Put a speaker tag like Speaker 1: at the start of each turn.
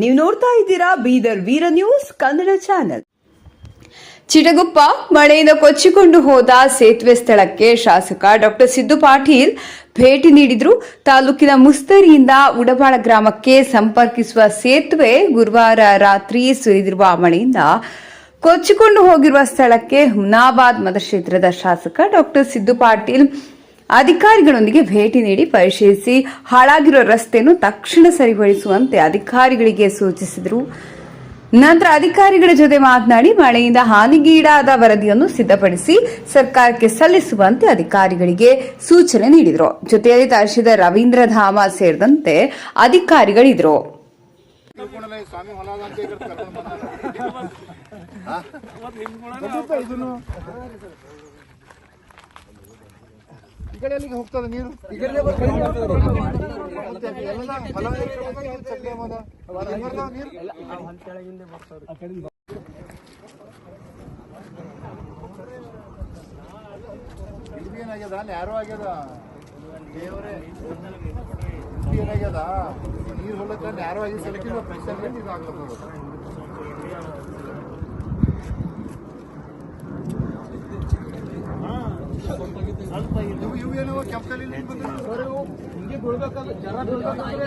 Speaker 1: ನೀವು ನೋಡ್ತಾ ಇದ್ದೀರಾ ಬೀದರ್ ವೀರ ನ್ಯೂಸ್ ಕನ್ನಡ ಚಾನೆಲ್. ಚಿಟಗುಪ್ಪ ಮಳೆಯಿಂದ ಕೊಚ್ಚಿಕೊಂಡು ಹೋದ ಸೇತುವೆ ಸ್ಥಳಕ್ಕೆ ಶಾಸಕ ಡಾಕ್ಟರ್ ಸಿದ್ದು ಪಾಟೀಲ್ ಭೇಟಿ ನೀಡಿದ್ರು. ತಾಲೂಕಿನ ಮುಸ್ತರಿಯಿಂದ ಉಡಬಾಳ ಗ್ರಾಮಕ್ಕೆ ಸಂಪರ್ಕಿಸುವ ಸೇತುವೆ ಗುರುವಾರ ರಾತ್ರಿ ಸುರಿದಿರುವ ಮಳೆಯಿಂದ ಕೊಚ್ಚಿಕೊಂಡು ಹೋಗಿರುವ ಸ್ಥಳಕ್ಕೆ ಹುಮ್ನಾಬಾದ್ ಮತಕ್ಷೇತ್ರದ ಶಾಸಕ ಡಾಕ್ಟರ್ ಸಿದ್ದು ಪಾಟೀಲ್ ಅಧಿಕಾರಿಗಳೊಂದಿಗೆ ಭೇಟಿ ನೀಡಿ ಪರಿಶೀಲಿಸಿ ಹಾಳಾಗಿರುವ ರಸ್ತೆಯನ್ನು ತಕ್ಷಣ ಸರಿಪಡಿಸುವಂತೆ ಅಧಿಕಾರಿಗಳಿಗೆ ಸೂಚಿಸಿದರು. ನಂತರ ಅಧಿಕಾರಿಗಳ ಜೊತೆ ಮಾತನಾಡಿ ಮಳೆಯಿಂದ ಹಾನಿಗೀಡಾದ ವರದಿಯನ್ನು ಸಿದ್ಧಪಡಿಸಿ ಸರ್ಕಾರಕ್ಕೆ ಸಲ್ಲಿಸುವಂತೆ ಅಧಿಕಾರಿಗಳಿಗೆ ಸೂಚನೆ ನೀಡಿದರು. ಜೊತೆಯಲ್ಲಿ ತಹಶೀಲ್ದಾರ್ ರವೀಂದ್ರ ಧಾಮ ಸೇರಿದಂತೆ ಅಧಿಕಾರಿಗಳಿದ್ದರು.
Speaker 2: ಈ ಕಡೆ ಎಲ್ಲಿಗೆ ಹೋಗ್ತದೆ ನೀರು? ಏನಾಗ್ಯದ ನ್ಯಾರೋ ಆಗ್ಯದ ದೇವರೇ ಏನಾಗ್ಯದ ನೀರು ಹೊಲಕ್ಕ ನ್ಯಾರೋ ಆಗಿ ಸಲಕಿಲ್ಲ ಪ್ರೆಷರ್ ಇದು ಆಗ್ಲತ್ತದ. ಇವು ಏನೋ ಕೆಂಪಲ್ಲಿ ಹಿಂಗೆ ಬೀಳ್ಬೇಕಲ್ಲ ಜನ ಬೀಳ್ಬೇಕಂದ್ರೆ